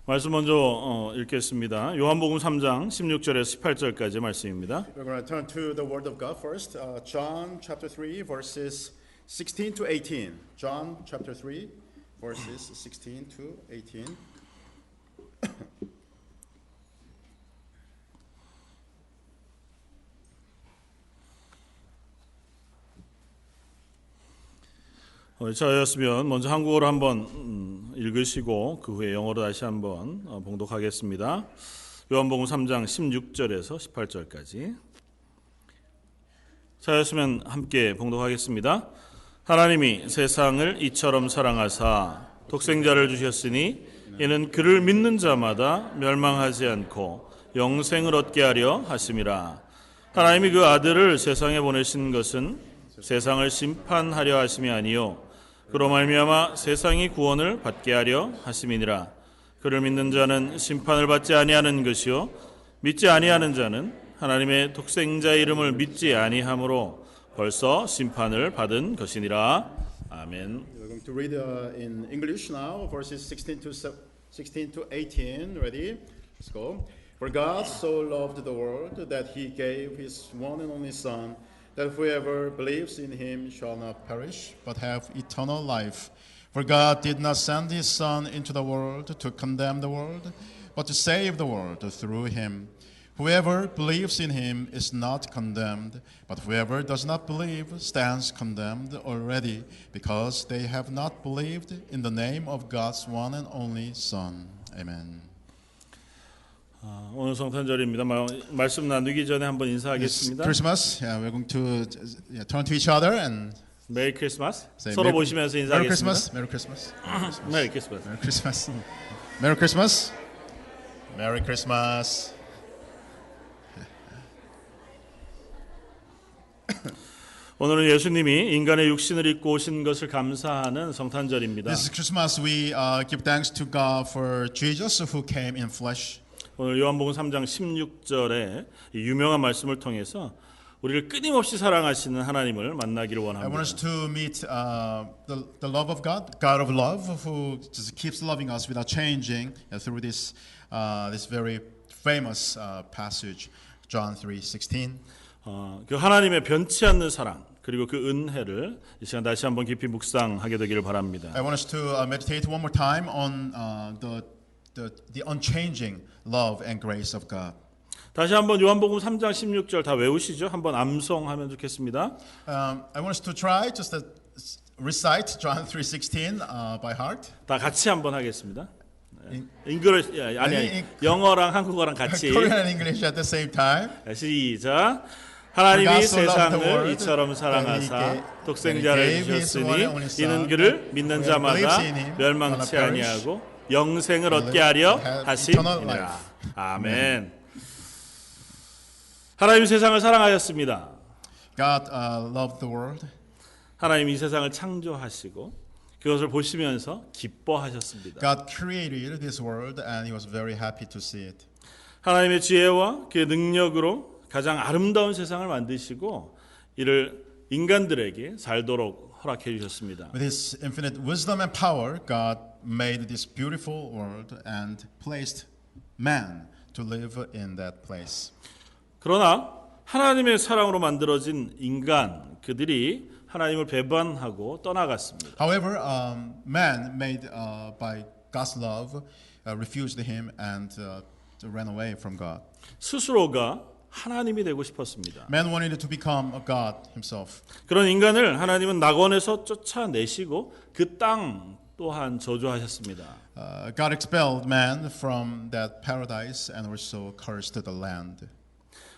말씀 먼저 읽겠습니다. 요한복음 3장 16절에서 18절까지 말씀입니다. We're going to turn to the Word of God first. John chapter 3 verses 16 to 18. John chapter 3 verses 16 to 18. 자였으면 먼저 한국어로 한번 읽으시고 그 후에 영어로 다시 한번 봉독하겠습니다. 요한복음 3장 16절에서 18절까지. 자였으면 함께 봉독하겠습니다. 하나님이 세상을 이처럼 사랑하사 독생자를 주셨으니 이는 그를 믿는 자마다 멸망하지 않고 영생을 얻게 하려 하심이라. 하나님이 그 아들을 세상에 보내신 것은 세상을 심판하려 하심이 아니요 그로 말미암아 세상이 구원을 받게 하려 하심이니라. 그를 믿는 자는 심판을 받지 아니하는 것이요 믿지 아니하는 자는 하나님의 독생자의 이름을 믿지 아니함으로 벌써 심판을 받은 것이니라. 아멘. We're going to read in English now verses 16 to 18. Ready? Let's go. For God so loved the world that he gave his one and only Son, that whoever believes in him shall not perish, but have eternal life. For God did not send his Son into the world to condemn the world, but to save the world through him. Whoever believes in him is not condemned, but whoever does not believe stands condemned already, because they have not believed in the name of God's one and only Son. Amen. 오늘 성탄절입니다. 말씀 나누기 전에 한번 인사하겠습니다. Christmas. Yeah, we're going to turn to each other and 메리 크리스마스. say 서로 보시면서 인사하겠습니다. Merry Christmas. 메리 크리스마스. Merry Christmas. Merry Christmas. Merry Christmas. 오늘은 예수님이 인간의 육신을 입고 오신 것을 감사하는 성탄절입니다. This Christmas we give thanks to God for Jesus who came in flesh. 오늘 요한복음 3장 16절에 유명한 말씀을 통해서 우리를 끊임없이 사랑하시는 하나님을 만나기를 I want 원합니다. us to meet the love of God, God of love, who just keeps loving us without changing through this very famous passage, John 3:16. 그 하나님의 변치 않는 사랑 그리고 그 은혜를 이 시간 다시 한번 깊이 묵상하게 되기를 바랍니다. I want us to meditate one more time on the unchanging love and grace of God. 다시 한번 요한복음 3장 16절 다 외우시죠? 한번 암송하면 좋겠습니다. I want us to try just to recite John 3:16 by heart. 다 같이 한번 하겠습니다. 아니 영어랑 한국어랑 같이. Korean and English at the same time. 시작. 하나님이 세상을 이처럼 사랑하사 독생자를 주셨으니 이는 그를 믿는 자마다 멸망치 아니하고 영생을 얻게 하려 하심이니라. 아멘. 하나님이 세상을 사랑하셨습니다. God loved the world. 하나님이 이 세상을 창조하시고 그것을 보시면서 기뻐하셨습니다. God created this world and he was very happy to see it. 하나님의 지혜와 그의 능력으로 가장 아름다운 세상을 만드시고 이를 인간들에게 살도록 허락해 주셨습니다. With his infinite wisdom and power, God made this beautiful world and placed man to live in that place. 그러나 하나님의 사랑으로 만들어진 인간 그들이 하나님을 배반하고 떠나갔습니다. However, man made by God's love refused him and ran away from God. 스스로가 하나님이 되고 싶었습니다. Man wanted to become a God himself. 그런 인간을 하나님은 낙원에서 쫓아내시고 그 땅 또한 저주하셨습니다. God expelled man from that paradise and also cursed the land.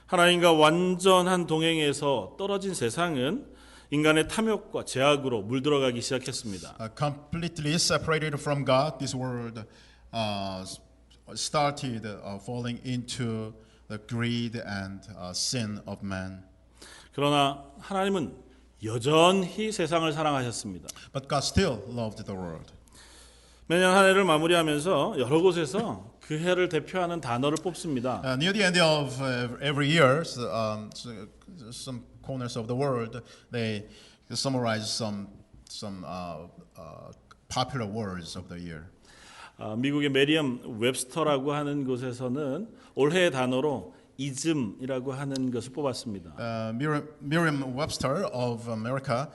하나님과 완전한 동행에서 떨어진 세상은 인간의 탐욕과 제약으로 물들어가기 시작했습니다. Completely separated from God, this world started falling into the greed and sin of man. 그러나 하나님은 여전히 세상을 사랑하셨습니다. But God still loved the world. 매년 한 해를 마무리하면서 여러 곳에서 그 해를 대표하는 단어를 뽑습니다. Near the end of every year, some corners of the world, they summarize some popular words of the year. 미국의 메리엄 웹스터라고 하는 곳에서는 올해의 단어로 이즘이라고 하는 것을 뽑았습니다. Merriam-Webster of America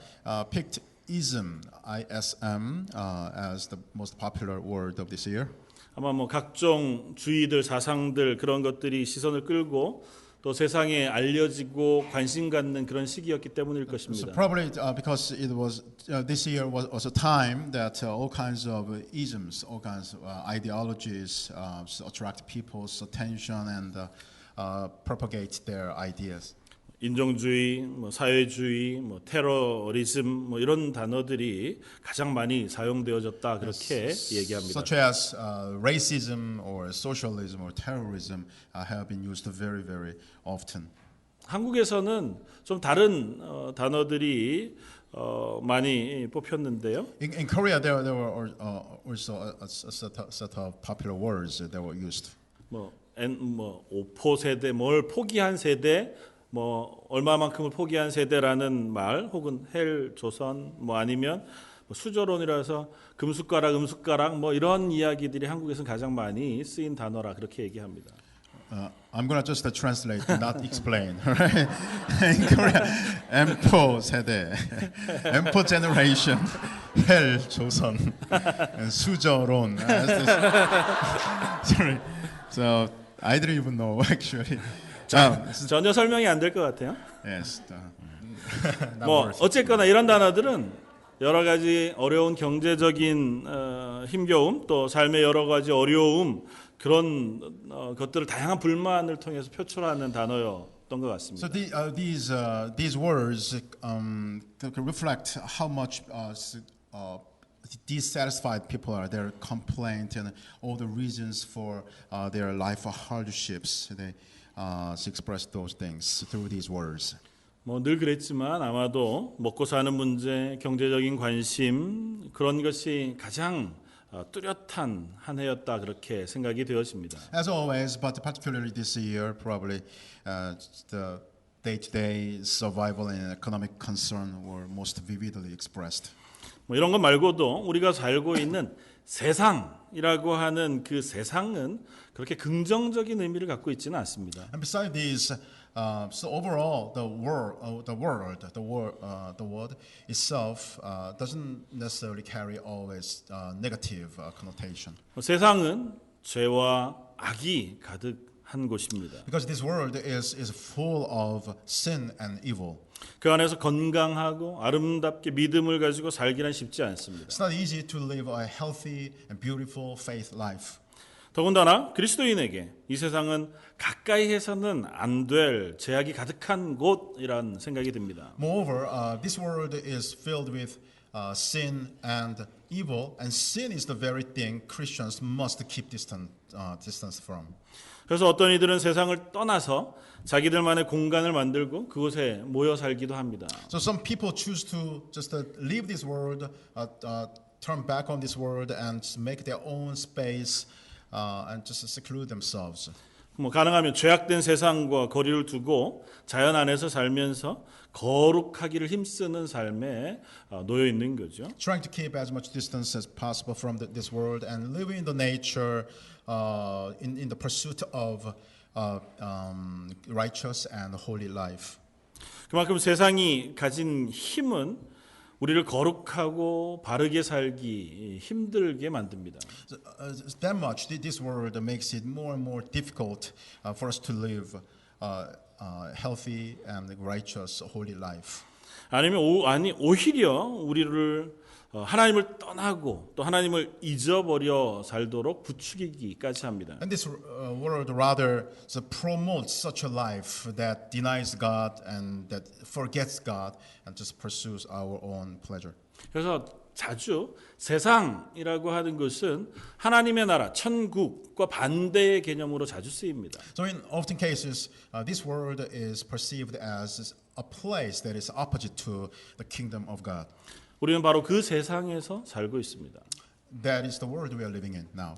picked ism, ISM, as the most popular word of this year. 아마 뭐 각종 주의들, 사상들 그런 것들이 시선을 끌고 또 세상에 알려지고 관심 갖는 그런 시기였기 때문일 So 것입니다. probably because it was this year was a time that all kinds of isms, all kinds of ideologies attract people's attention and propagate their ideas. 인종주의, 뭐 사회주의, 뭐 테러리즘 뭐 이런 단어들이 가장 많이 사용되어졌다 그렇게 얘기합니다. Such as racism or socialism or terrorism have been used very, very often. 한국에서는 좀 다른 단어들이 많이 뽑혔는데요. In Korea, there were also a set of popular words that were used. 뭐 오포 세대, 뭘 포기한 세대, 뭐 얼마만큼을 포기한 세대라는 말, 혹은 헬 조선, 뭐 아니면 뭐 수저론이라서 금숟가락 뭐 이런 이야기들이 한국에서는 가장 많이 쓰인 단어라 그렇게 얘기합니다. I'm gonna just translate, not explain. Right? In Korea, M4 세대, M4 generation, 헬 조선, and 수저론. Sorry, so I didn't even know actually. 전혀 설명이 안 될 것 같아요. Yes. 뭐 어쨌거나 이런 단어들은 여러 가지 어려운 경제적인 힘겨움, 또 삶의 여러 가지 어려움 그런 것들을 다양한 불만을 통해서 표출하는 단어였던 것 같습니다. So these words reflect how much dissatisfied people are, their complaint and all the reasons for their life hardships. They express those things through these words. 뭐 늘 그랬지만 아마도 먹고 사는 문제, 경제적인 관심 그런 것이 가장 뚜렷한 한 해였다 그렇게 생각이 되어집니다. As always, but particularly this year, probably the day-to-day survival and economic concern were most vividly expressed. 뭐 이런 것 말고도 우리가 살고 있는 세상이라고 하는 그 세상은 그렇게 긍정적인 의미를 갖고 있지는 않습니다. And beside these, so overall, the word itself doesn't necessarily carry always negative connotation. 세상은 죄와 악이 가득한 곳입니다. Because this world is full of sin and evil. 그 안에서 건강하고 아름답게 믿음을 가지고 살기는 쉽지 않습니다. It's not easy to live a healthy and beautiful faith life. 더군다나 그리스도인에게 이 세상은 가까이 해서는 안 될 죄악이 가득한 곳이란 생각이 듭니다. Moreover, this world is filled with sin and evil, and sin is the very thing Christians must keep distance from. 그래서 어떤 이들은 세상을 떠나서 자기들만의 공간을 만들고 그곳에 모여 살기도 합니다. So some people choose to just leave this world, turn back on this world, and make their own space and just seclude themselves. 뭐 가능하면 죄악된 세상과 거리를 두고 자연 안에서 살면서 거룩하기를 힘쓰는 삶에 놓여 있는 거죠. Trying to keep as much distance as possible from this world and living in the nature, in the pursuit of righteous and holy life. 그만큼 세상이 가진 힘은 우리를 거룩하고 바르게 살기 힘들게 만듭니다. That much, this world makes it more and more difficult for us to live healthy and righteous, holy life. 아니면 오히려 우리를 하나님을 떠나고 또 하나님을 잊어버려 살도록 부추기기까지 합니다. And this world rather promotes such a life that denies God and that forgets God and just pursues our own pleasure. 그래서 자주 세상이라고 하는 것은 하나님의 나라, 천국과 반대의 개념으로 자주 쓰입니다. So in often cases, this world is perceived as a place that is opposite to the kingdom of God. 우리는 바로 그 세상에서 살고 있습니다. That is the world we are living in now.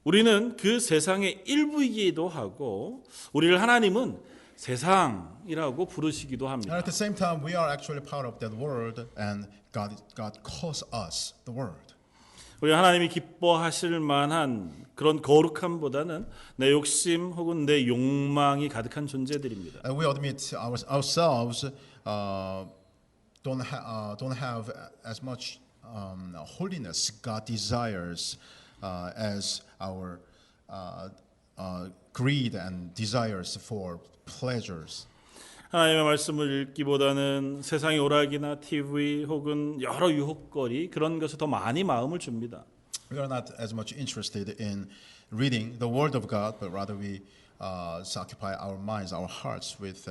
우리는 그 세상의 일부이기도 하고 우리를 하나님은 세상이라고 부르시기도 And 합니다. at the same time, we are actually part of that world, and God calls us the world. 우리 하나님이 기뻐하실 만한 그런 거룩함보다는 내 욕심 혹은 내 욕망이 가득한 존재들입니다. And we admit ourselves don't have as much holiness God desires as our greed and desires for pleasures. 하나님의 말씀을 읽기보다는 세상의 오락이나 TV 혹은 여러 유혹거리 그런 것에 더 많이 마음을 줍니다. We are not as much interested in reading the Word of God, but rather we occupy our minds, our hearts with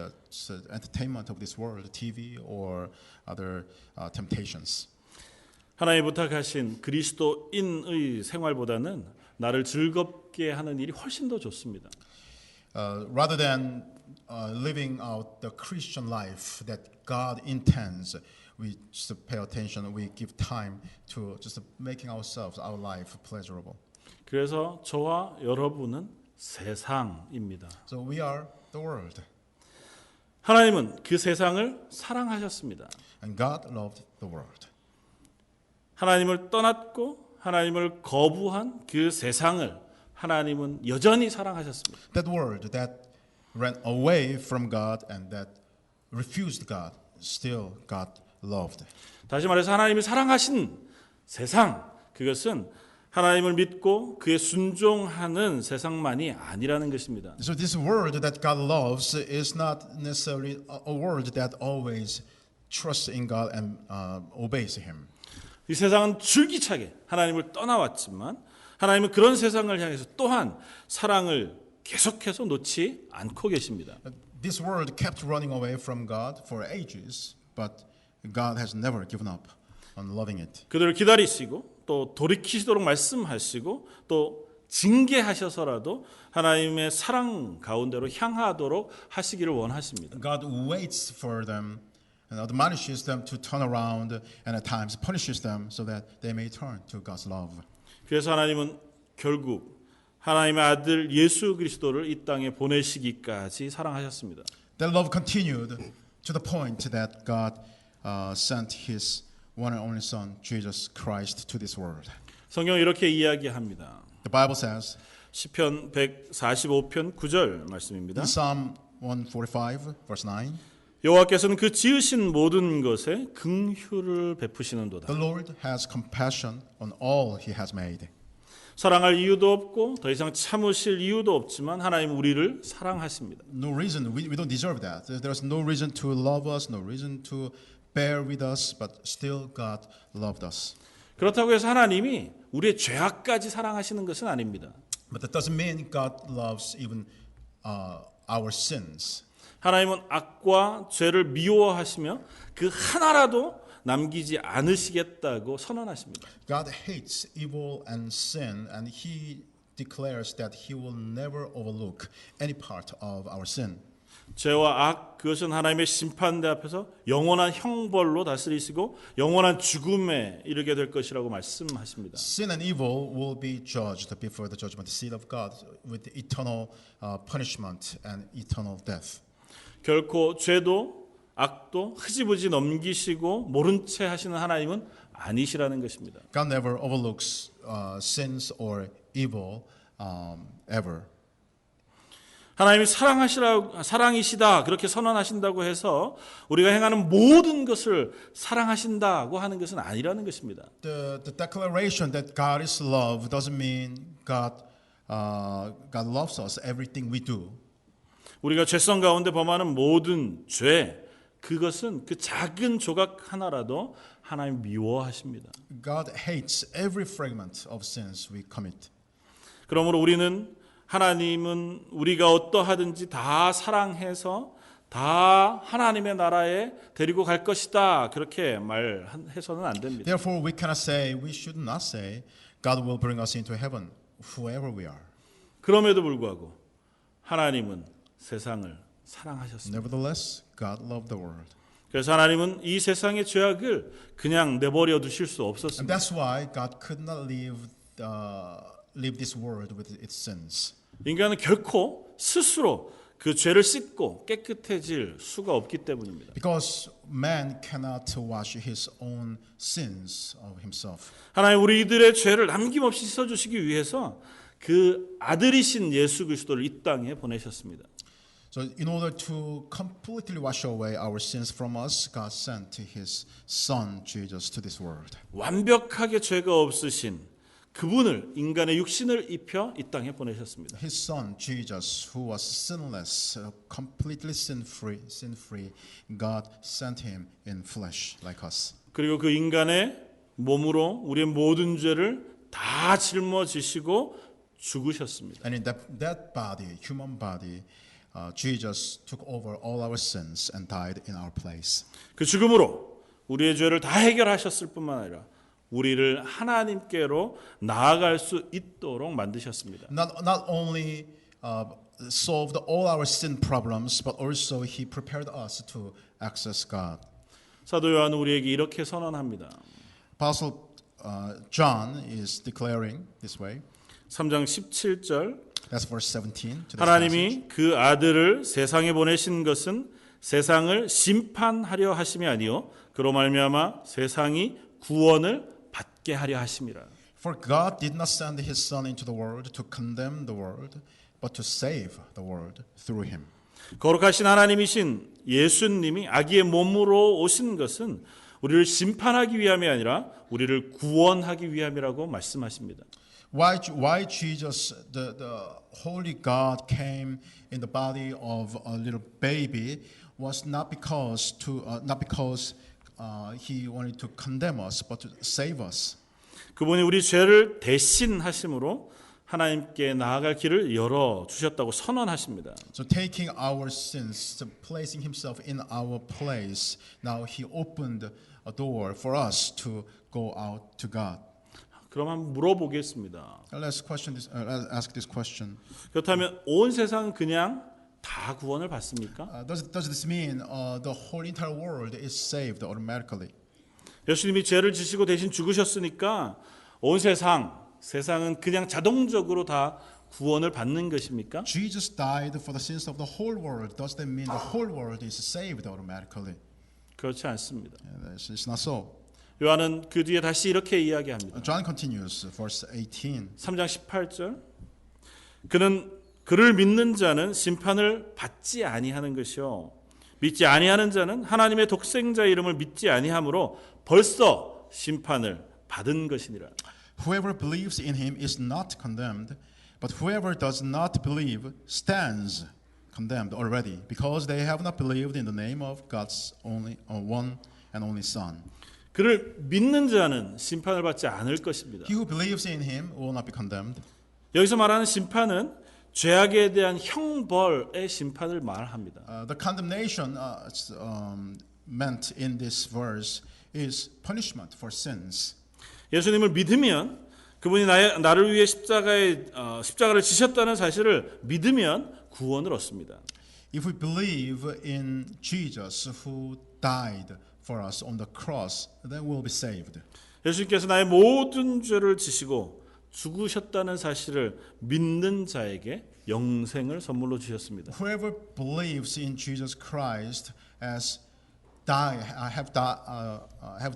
entertainment of this world, TV or other temptations. 하나님 부탁하신 그리스도인의 생활보다는 나를 즐겁게 하는 일이 훨씬 더 좋습니다. Rather than living out the Christian life that God intends, we just pay attention. We give time to just making ourselves, our life, pleasurable. 그래서 저와 여러분은 세상입니다. So we are the world, 하나님은 그 세상을 사랑하셨습니다. and God loved the world. 하나님을 떠났고 하나님을 거부한 그 세상을 하나님은 여전히 사랑하셨습니다. That world that ran away from God and that refused God, still God loved. 다시 말해서 하나님이 사랑하신 세상, 그것은 하나님을 믿고 그에 순종하는 세상만이 아니라는 것입니다. So this world that God loves is not necessarily a world that always trusts in God and obeys Him. 이 세상은 줄기차게 하나님을 떠나왔지만 하나님은 그런 세상을 향해서 또한 사랑을 계속해서 놓지 않고 계십니다. This world kept running away from God for ages, but God has never given up on loving it. 그들을 기다리시고 또 돌이키시도록 말씀하시고 또 징계하셔서라도 하나님의 사랑 가운데로 향하도록 하시기를 원하십니다. God waits for them and admonishes them to turn around and at times punishes them so that they may turn to God's love. 그래서 하나님은 결국 하나님의 아들 예수 그리스도를 이 땅에 보내시기까지 사랑하셨습니다. That love continued to the point that God sent His one and only Son, Jesus Christ, to this world. 성경은 이렇게 이야기합니다. The Bible says 시편 145편 9절 말씀입니다. in Psalm 145, verse 9, 여호와께서는 그 지으신 모든 것에 긍휼을 베푸시는도다. the Lord has compassion on all He has made. 사랑할 이유도 없고 더 이상 참으실 이유도 없지만 하나님 우리를 사랑하십니다. No reason, we don't deserve that. There's no reason to love us, no reason to bear with us, but still God loved us. 그렇다고 해서 하나님이 우리의 죄악까지 사랑하시는 것은 아닙니다. But that doesn't mean God loves even our sins. 하나님은 악과 죄를 미워하시며 그 하나라도 남기지 않으시겠다고 선언하십니다. God hates evil and sin, and He declares that He will never overlook any part of our sin. 죄와 악 그것은 하나님의 심판대 앞에서 영원한 형벌로 다스리시고 영원한 죽음에 이르게 될 것이라고 말씀하십니다. Sin and evil will be judged before the judgment seat of God with eternal punishment and eternal death. 결코 죄도 악도 흐지부지 넘기시고 모른 채 하시는 하나님은 아니시라는 것입니다. God never overlooks sins or evil ever. 하나님이 사랑이시다 그렇게 선언하신다고 해서 우리가 행하는 모든 것을 사랑하신다고 하는 것은 아니라는 것입니다. The declaration that God is love doesn't mean God loves us everything we do. 우리가 죄성 가운데 범하는 모든 죄 그것은 그 작은 조각 하나라도 하나님 미워하십니다. God hates every fragment of sins we commit. 그러므로 우리는 하나님은 우리가 어떠하든지 다 사랑해서 다 하나님의 나라에 데리고 갈 것이다 그렇게 말해서는 안 됩니다. Therefore, we should not say, God will bring us into heaven, whoever we are. 그럼에도 불구하고 하나님은 세상을 사랑하셨습니다. Nevertheless, God loved the world. 그래서 하나님은 이 세상의 죄악을 그냥 내버려 두실 수 And 없었습니다. that's why God could not leave this world with its sins. 인간은 결코 스스로 그 죄를 씻고 깨끗해질 수가 없기 때문입니다. Because man cannot wash his own sins of himself. 하나님 우리들의 죄를 남김없이 씻어주시기 위해서 그 아들이신 예수 그리스도를 이 땅에 보내셨습니다. So in order to completely wash away our sins from us, God sent his son Jesus to this world. 완벽하게 죄가 없으신 그분을 인간의 육신을 입혀 이 땅에 보내셨습니다. His son Jesus, who was sinless, completely sin-free, God sent him in flesh like us. 그리고 그 인간의 몸으로 우리의 모든 죄를 다 짊어지시고 죽으셨습니다. And in that body, human body, Jesus took over all our sins and died in our place. 그 죽음으로 우리의 죄를 다 해결하셨을 뿐만 아니라 우리를 하나님께로 나아갈 수 있도록 만드셨습니다. Not only solved all our sin problems, but also he prepared us to access God. 사도 요한은 우리에게 이렇게 선언합니다. Apostle John is declaring this way. 3장 17절 That's verse 17. To this passage. 하나님이 그 아들을 세상에 보내신 것은 세상을 심판하려 하심이 아니요 그로 말미암아 세상이 구원을 받게 하려 하심이라. For God did not send his son into the world to condemn the world, but to save the world through him. 거룩하신 하나님이신 예수님이 아기의 몸으로 오신 것은 우리를 심판하기 위함이 아니라 우리를 구원하기 위함이라고 말씀하십니다. Why Jesus, the Holy God, came in the body of a little baby was not because he wanted to condemn us, but to save us. 그분이 우리 죄를 대신하심으로 하나님께 나아갈 길을 열어 주셨다고 선언하십니다. So taking our sins, placing himself in our place, now he opened a door for us to go out to God. 그럼 한번 물어보겠습니다. Let's ask this question. 그렇다면 온 세상은 그냥 다 구원을 받습니까? Does this mean the whole entire world is saved automatically? 예수님이 죄를 지시고 대신 죽으셨으니까 온 세상은 그냥 자동적으로 다 구원을 받는 것입니까? Jesus died for the sins of the whole world. Does that mean the whole world is saved automatically? 그렇지 않습니다. It's not so. 요한은 그 뒤에 다시 이렇게 이야기합니다. John continues, verse 18. 3장 18절. 그를 믿는 자는 심판을 받지 아니하는 것이요 믿지 아니하는 자는 하나님의 독생자 이름을 믿지 아니하므로 벌써 심판을 받은 것이니라. Whoever believes in him is not condemned, but whoever does not believe stands condemned already, because they have not believed in the name of God's one and only Son. 그를 믿는 자는 심판을 받지 않을 것입니다. He who believes in him will not be condemned. 여기서 말하는 심판은 죄악에 대한 형벌의 심판을 말합니다. The condemnation meant in this verse is punishment for sins. 예수님을 믿으면 그분이 나를 위해 십자가를 지셨다는 사실을 믿으면 구원을 얻습니다. If we believe in Jesus who died for us on the cross, then we'll be saved. 예수님께서 나의 모든 죄를 지시고 죽으셨다는 사실을 믿는 자에게 영생을 선물로 주셨습니다. Whoever believes in Jesus Christ have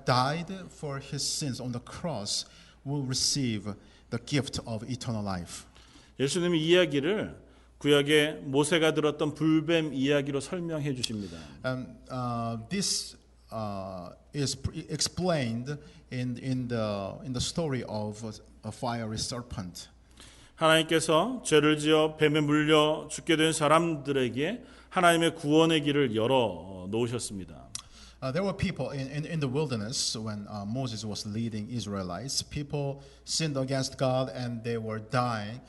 died for his sins on the cross will receive the gift of eternal life. 예수님이 이야기를 구약의 모세가 들었던 불뱀 이야기로 설명해 주십니다. And this is explained in the story of a fiery serpent. 하나님께서 죄를 지어 뱀에 물려 죽게 된 사람들에게 하나님의 구원의 길을 열어 놓으셨습니다. There were people in the wilderness when Moses was leading Israelites. People sinned against God and they were dying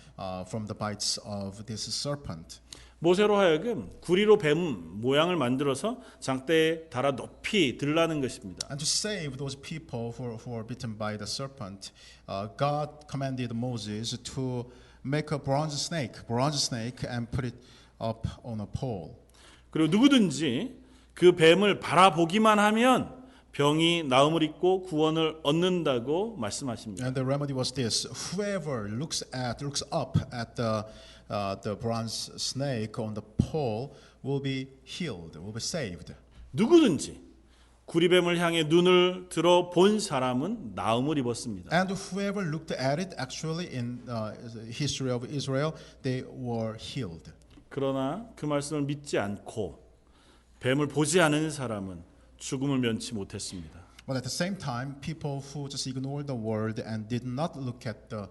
from the bites of this serpent. 모세로 하여금 구리로 뱀 모양을 만들어서 장대에 달아 높이 들라는 것입니다. And to save those people who were bitten by the serpent, God commanded Moses to make a bronze snake, and put it up on a pole. 그리고 누구든지 그 뱀을 바라보기만 하면 병이 나음을 입고 구원을 얻는다고 말씀하십니다. And the remedy was this: whoever looks up at the bronze snake on the pole will be healed, will be saved. 누구든지 구리뱀을 향해 눈을 들어 본 사람은 나음을 입었습니다. And whoever looked at it, actually in the history of Israel, they were healed. 그러나 그 말씀을 믿지 않고 뱀을 보지 않은 사람은 죽음을 면치 못했습니다. But at the same time, people who just ignored the word and did not look at the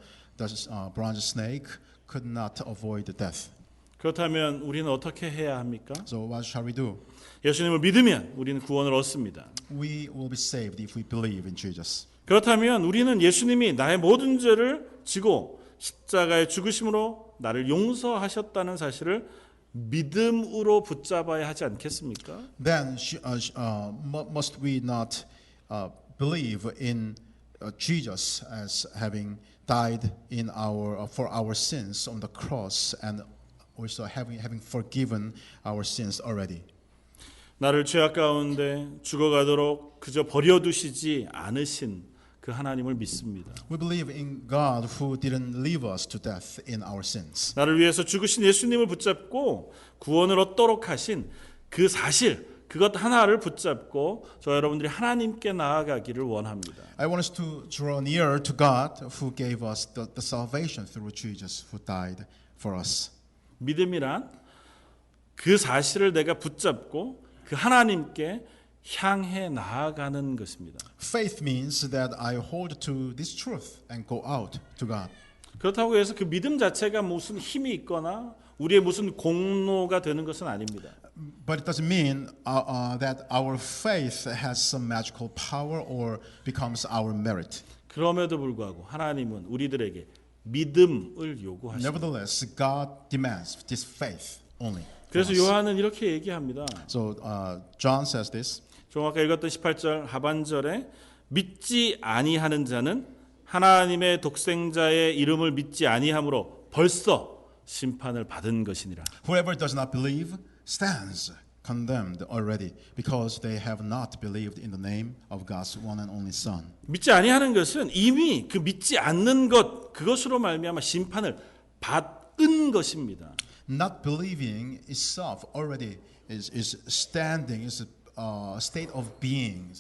bronze snake could not avoid death. 그렇다면 우리는 어떻게 해야 합니까? So what shall we do? 예수님을 믿으면 우리는 구원을 얻습니다. We will be saved if we believe in Jesus. 그렇다면 우리는 예수님이 나의 모든 죄를 지고 십자가의 죽으심으로 나를 용서하셨다는 사실을 믿음으로 붙잡아야 하지 않겠습니까? Then must we not believe in Jesus as having died in for our sins on the cross and also having forgiven our sins already? 나를 죄악 가운데 죽어가도록 그저 버려두시지 않으신 그 하나님을 믿습니다. We believe in God who didn't leave us to death in our sins. 나를 위해서 죽으신 예수님을 붙잡고 구원을 얻도록 하신 그 사실, 그것 하나를 붙잡고 저 여러분들이 하나님께 나아가기를 원합니다. I want us to draw near to God who gave us the salvation through Jesus who died for us. 믿음이란 그 사실을 내가 붙잡고 그 하나님께 향해 나아가는 것입니다. Faith means that I hold to this truth and go out to God. 그렇다고 해서 그 믿음 자체가 무슨 힘이 있거나 우리의 무슨 공로가 되는 것은 아닙니다. But it doesn't mean that our faith has some magical power or becomes our merit. 그럼에도 불구하고 하나님은 우리들에게 믿음을 요구하십니다. Nevertheless, God demands this faith only. 그래서 요한은 이렇게 얘기합니다. So John says this. 좀 아까 읽었던 18절 하반절에 믿지 아니하는 자는 하나님의 독생자의 이름을 믿지 아니함으로 벌써 심판을 받은 것이니라. Whoever does not believe stands condemned already because they have not believed in the name of God's one and only Son. 믿지 아니하는 것은 이미 그 믿지 않는 것 그것으로 말미암아 심판을 받은 것입니다. Not believing itself already is standing, is a state of being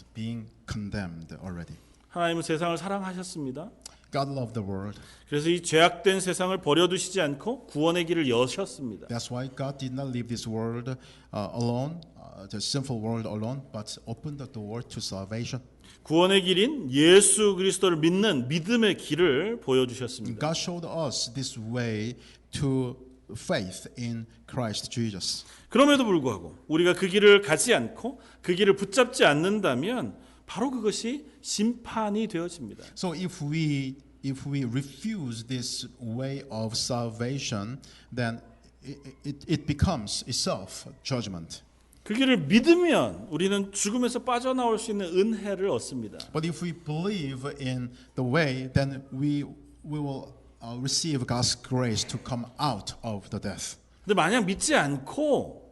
condemned already. 하나님은 세상을 사랑하셨습니다. God loved the world. 그래서 이 죄악된 세상을 버려두시지 않고 구원의 길을 여셨습니다. That's why God did not leave this world alone, the sinful world alone, but opened the door to salvation. 구원의 길인 예수 그리스도를 믿는 믿음의 길을 보여주셨습니다. God showed us this way to faith in Christ Jesus. 그럼에도 불구하고 우리가 그 길을 가지 않고 그 길을 붙잡지 않는다면 바로 그것이 심판이 되어집니다. So if we refuse this way of salvation, then it becomes itself judgment. 그 길을 믿으면 우리는 죽음에서 빠져나올 수 있는 은혜를 얻습니다. But if we believe in the way, then we will receive God's grace to come out of the death. 근데 만약 믿지 않고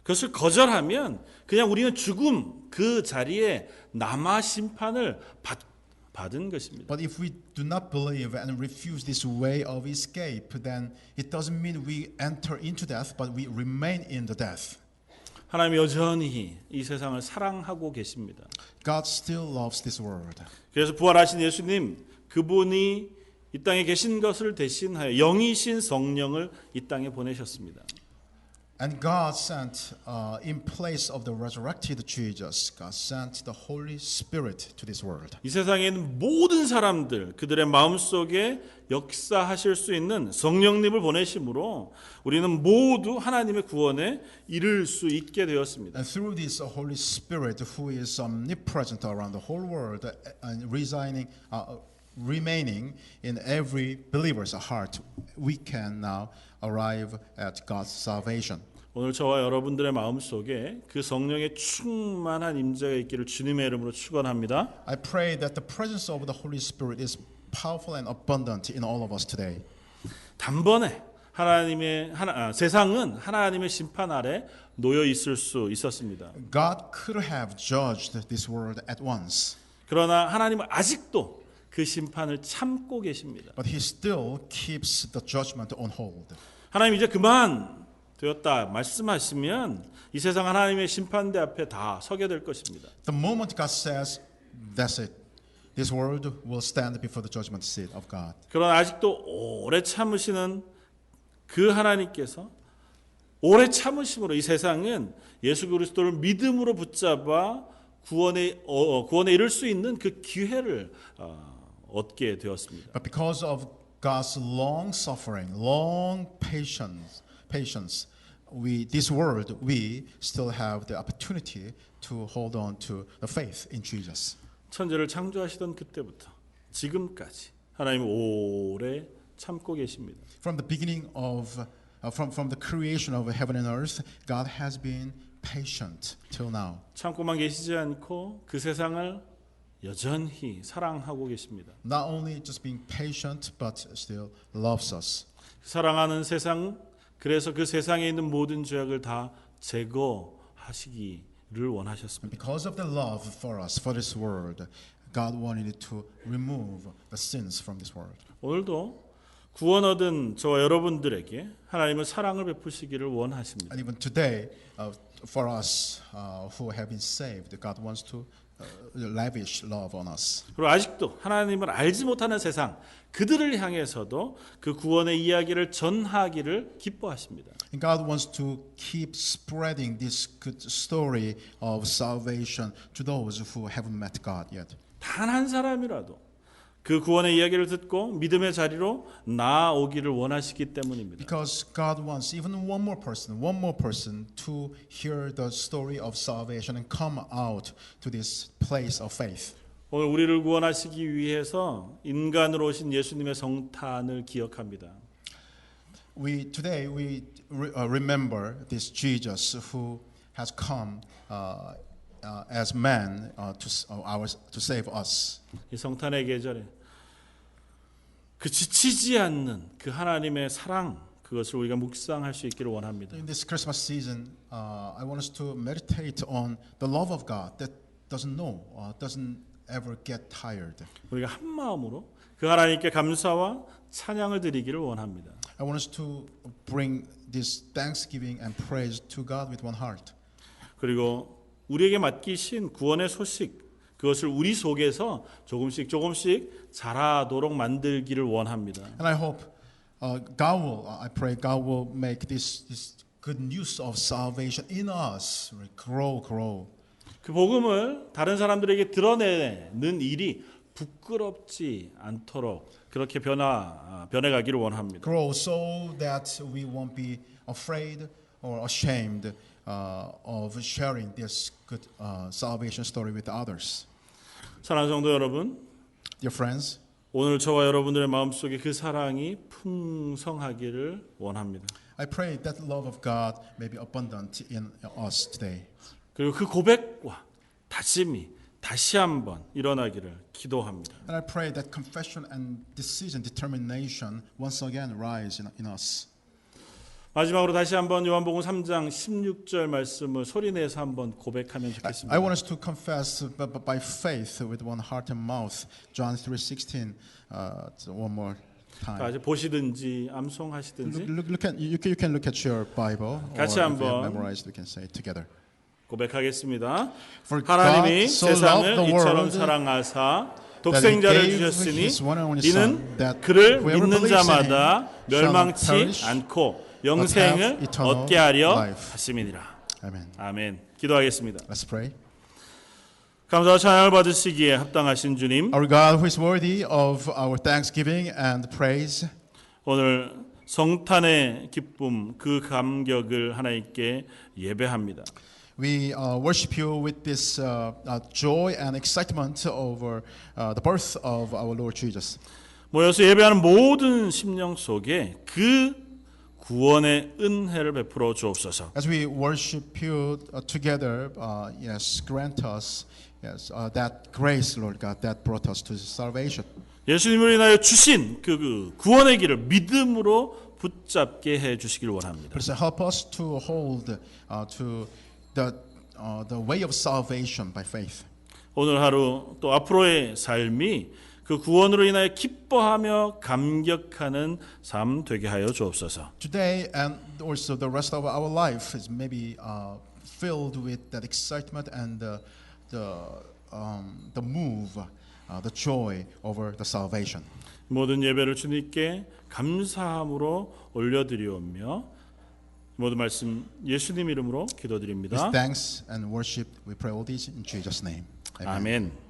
그것을 거절하면 그냥 우리는 죽음 그 자리에 남아 심판을 받은 것입니다. But if we do not believe and refuse this way of escape, then it doesn't mean we enter into death, but we remain in the death. 하나님이 여전히 이 세상을 사랑하고 계십니다. God still loves this world. 그래서 부활하신 예수님 그분이 이 땅에 계신 것을 대신하여 영이신 성령을 이 땅에 보내셨습니다. And God sent, in place of the resurrected Jesus, God sent the Holy Spirit to this world. 이 세상에 있는 모든 사람들 그들의 마음속에 역사하실 수 있는 성령님을 보내심으로 우리는 모두 하나님의 구원에 이를 수 있게 되었습니다. And through this Holy Spirit, who is omnipresent around the whole world and remaining in every believer's heart, we can now arrive at God's salvation. 오늘 저와 여러분들의 마음속에 그 성령의 충만한 임재가 있기를 주님의 이름으로 축원합니다. I pray that the presence of the Holy Spirit is powerful and abundant in all of us today. 단번에 세상은 하나님의 심판 아래 놓여 있을 수 있었습니다. God could have judged this world at once, 그러나 하나님은 아직도 그 심판을 참고 계십니다. but He still keeps the judgment on hold. 하나님 이제 그만 되었다 말씀하시면 이 세상 하나님의 심판대 앞에 다 서게 될 것입니다. The moment God says, "That's it," this world will stand before the judgment seat of God. 그러나 아직도 오래 참으시는 그 하나님께서 오래 참으심으로 이 세상은 예수 그리스도를 믿음으로 붙잡아 구원에 이를 수 있는 그 기회를 얻게 되었습니다. But because of God's long suffering, long patience, this world, we still have the opportunity to hold on to the faith in Jesus. 천지를 창조하시던 그때부터 지금까지 하나님은 오래 참고 계십니다. From the beginning of, from the creation of heaven and earth, God has been patient till now. 참고만 계시지 않고 그 세상을 여전히 사랑하고 계십니다. Not only just being patient, but still loves us. 사랑하는 세상, 그래서 그 세상에 있는 모든 죄악을 다 제거하시기를 원하셨습니다. Because of the love for us, for this world, God wanted to remove the sins from this world. 오늘도 구원 얻은 저와 여러분들에게 하나님은 사랑을 베푸시기를 원하십니다. And even today, for us who have been saved, God wants to lavish love on us. 그리고 아직도 하나님을 알지 못하는 세상, 그들을 향해서도 그 구원의 이야기를 전하기를 기뻐하십니다. And God wants to keep spreading this good story of salvation to those who haven't met God yet. 단 한 사람이라도 그 구원의 이야기를 듣고 믿음의 자리로 나아오기를 원하시기 때문입니다. Because God wants even one more person to hear the story of salvation and come out to this place of faith. 오늘 우리를 구원하시기 위해서 인간으로 오신 예수님의 성탄을 기억합니다. Today we remember this Jesus who has come as man to save us. 이 성탄의 계절에 그 지치지 않는 그 하나님의 사랑, 그것을 우리가 묵상할 수 있기를 원합니다. In this Christmas season, I want us to meditate on the love of God that doesn't ever get tired. 우리가 한 마음으로 그 하나님께 감사와 찬양을 드리기를 원합니다. I want us to bring this thanksgiving and praise to God with one heart. 그리고 우리에게 맡기신 구원의 소식, 그것을 우리 속에서 조금씩 자라도록 만들기를 원합니다. And I hope I pray God will make this good news of salvation in us grow. 그 복음을 다른 사람들에게 드러내는 일이 부끄럽지 않도록 그렇게 변해가기를 원합니다. Grow so that we won't be afraid or ashamed of sharing this good salvation story with others. 사랑하는 성도 여러분, Dear friends, 오늘 저와 여러분들의 마음속에 그 사랑이 풍성하기를 원합니다. I pray that the love of God may be abundant in us today. 그리고 그 고백과 다짐이 다시 한번 일어나기를 기도합니다. And I pray that confession and decision, determination once again rise in us. 마지막으로 다시 한번 요한복음 3장 16절 말씀을 소리내서 한번 고백하면 좋겠습니다. I want us to confess by faith with one heart and mouth. John 3:16. One more time. 자, 이제 보시든지 암송하시든지 You can look at your Bible. 같이 or if you 한번 have memorized, we can say it together. 고백하겠습니다. For 하나님이 God so 세상을 loved the 이처럼 world 사랑하사 that 독생자를 He gave 주셨으니 His one and only 이는 Son, that 그를 whoever 믿는 believes in 자마다 Him shall not 멸망치 perish, 않고 but have 영생을 eternal 얻게 하려 life. 하심이니라. Amen. 아멘. 기도하겠습니다. Let's pray. 감사와 찬양을 받으시기에 합당하신 주님, Our God who is worthy of our thanksgiving and praise, 오늘 성탄의 기쁨, 그 감격을 하나님께 예배합니다. we worship you with this joy and excitement over the birth of our Lord Jesus. 모여서 예배하는 모든 심령 속에 그 구원의 은혜를 베풀어 주옵소서. As we worship you together, grant us that grace, Lord God, that brought us to salvation. 예수님을 인하여 주신 그 구원의 길을 믿음으로 붙잡게 해 주시길 원합니다. Please help us to hold to the way of salvation by faith. 오늘 하루 또 앞으로의 삶이 그 구원으로 인하여 기뻐하며 감격하는 삶 되게 하여 주옵소서. Today and also the rest of our life is maybe filled with that excitement and the move, the joy over the salvation. 모든 예배를 주님께 감사함으로 올려드리오며 모든 말씀 예수님 이름으로 기도드립니다. With thanks and worship, we pray all these in Jesus' name. Amen. 아멘.